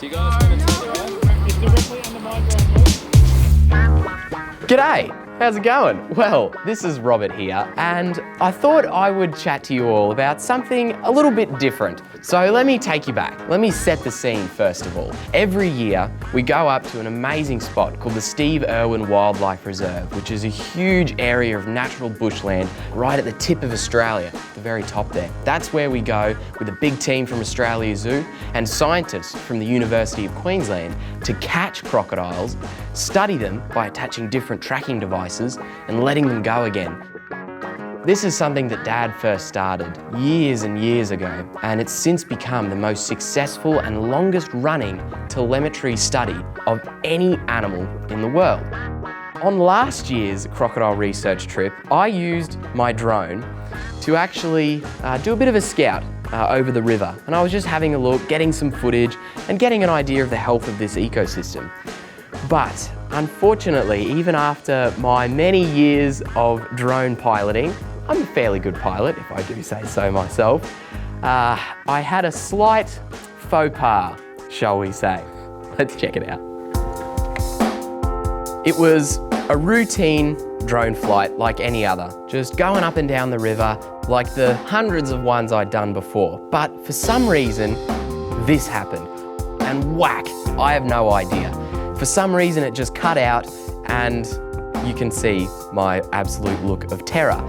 Do you guys want to turn around? It's directly under my ground. G'day! How's it going? Well, this is Robert here, and I thought I would chat to you all about something a little bit different. So let me take you back. Let me set the scene first of all. Every year, we go up to an amazing spot called the Steve Irwin Wildlife Reserve, which is a huge area of natural bushland right at the tip of Australia, the very top there. That's where we go with a big team from Australia Zoo and scientists from the University of Queensland to catch crocodiles, study them by attaching different tracking devices and letting them go again. This is something that Dad first started years and years ago, and it's since become the most successful and longest running telemetry study of any animal in the world. On last year's crocodile research trip, I used my drone to actually do a bit of a scout over the river, and I was just having a look, getting some footage and getting an idea of the health of this ecosystem. But unfortunately, even after my many years of drone piloting, I'm a fairly good pilot, if I do say so myself, I had a slight faux pas, shall we say. Let's check it out. It was a routine drone flight like any other, just going up and down the river like the hundreds of ones I'd done before. But for some reason, this happened. And whack, I have no idea. For some reason, it just cut out, and you can see my absolute look of terror.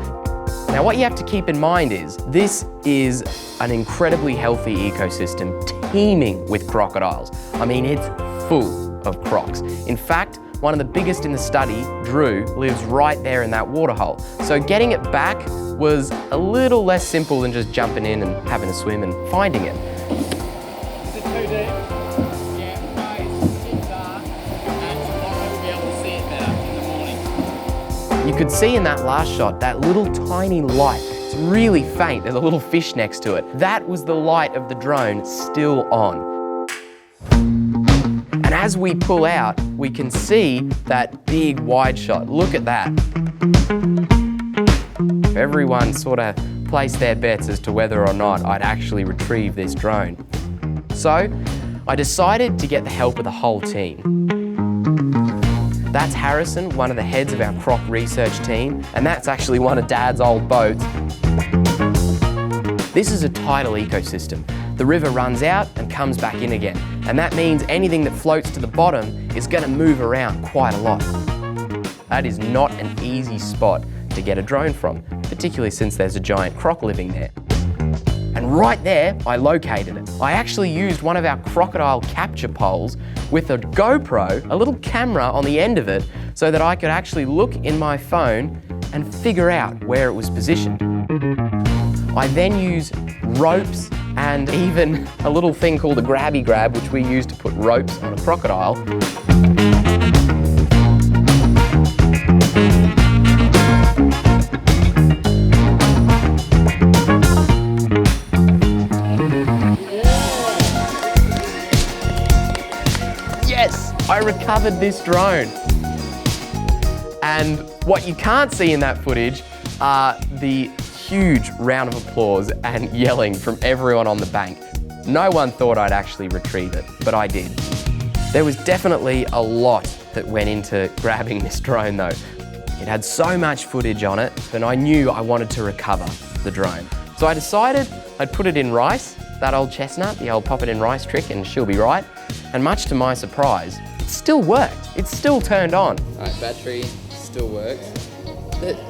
Now, what you have to keep in mind is, this is an incredibly healthy ecosystem teeming with crocodiles. I mean, it's full of crocs. In fact, one of the biggest in the study, Drew, lives right there in that waterhole. So getting it back was a little less simple than just jumping in and having a swim and finding it. Is it too deep? Yeah, no, it's a bit dark, and tomorrow we'll be able to see it better in the morning. You could see in that last shot, that little tiny light. It's really faint, there's a little fish next to it. That was the light of the drone still on. And as we pull out, we can see that big wide shot. Look at that. Everyone sort of placed their bets as to whether or not I'd actually retrieve this drone. So I decided to get the help of the whole team. That's Harrison, one of the heads of our croc research team, and that's actually one of Dad's old boats. This is a tidal ecosystem. The river runs out and comes back in again, and that means anything that floats to the bottom is going to move around quite a lot. That is not an easy spot to get a drone from, particularly since there's a giant croc living there. And right there, I located it. I actually used one of our crocodile capture poles with a GoPro, a little camera on the end of it, so that I could actually look in my phone and figure out where it was positioned. I then used ropes and even a little thing called a grabby grab, which we use to put ropes on a crocodile. Yes, I recovered this drone. And what you can't see in that footage are the huge round of applause and yelling from everyone on the bank. No one thought I'd actually retrieve it, but I did. There was definitely a lot that went into grabbing this drone though. It had so much footage on it, and I knew I wanted to recover the drone. So I decided I'd put it in rice, that old chestnut, the old pop it in rice trick, and she'll be right. And much to my surprise, it still worked. It still turned on. All right, battery still works.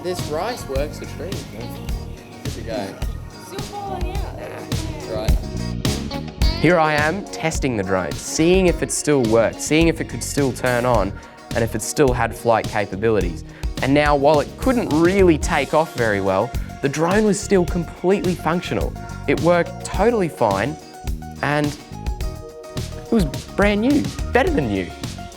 This rice works a treat. Good to go. Still falling out. That's right. Here I am testing the drone, seeing if it still worked, seeing if it could still turn on, and if it still had flight capabilities. And now, while it couldn't really take off very well, the drone was still completely functional. It worked totally fine, and it was brand new, better than new.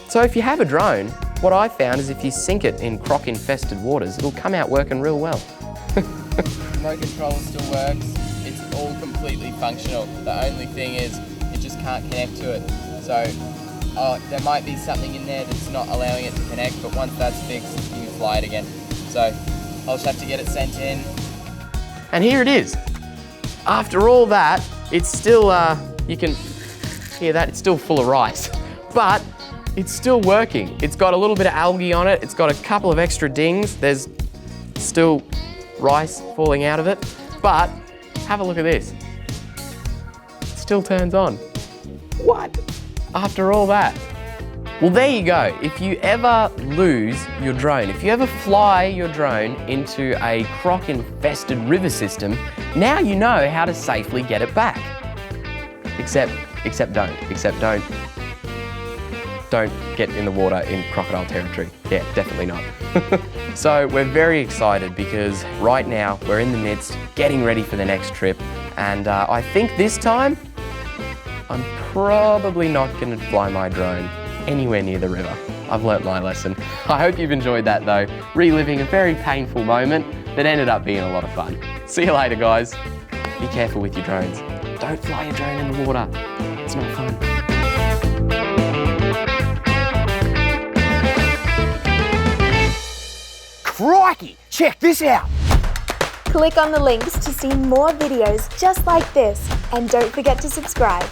So if you have a drone, what I found is if you sink it in croc-infested waters, it'll come out working real well. Remote control still works. It's all completely functional. The only thing is it just can't connect to it. So there might be something in there that's not allowing it to connect, but once that's fixed, you can fly it again. So I'll just have to get it sent in. And here it is. After all that, it's still, you can Hear that? It's still full of rice. But it's still working. It's got a little bit of algae on it. It's got a couple of extra dings. There's still rice falling out of it. But have a look at this. It still turns on. What? After all that. Well, there you go. If you ever lose your drone, if you ever fly your drone into a croc-infested river system, now you know how to safely get it back. Except don't get in the water in crocodile territory. Yeah, definitely not. So we're very excited because right now we're in the midst, getting ready for the next trip. And I think this time, I'm probably not gonna fly my drone anywhere near the river. I've learnt my lesson. I hope you've enjoyed that though, reliving a very painful moment that ended up being a lot of fun. See you later, guys. Be careful with your drones. Don't fly your drone in the water. It's not fun. Crikey! Check this out! Click on the links to see more videos just like this, and don't forget to subscribe.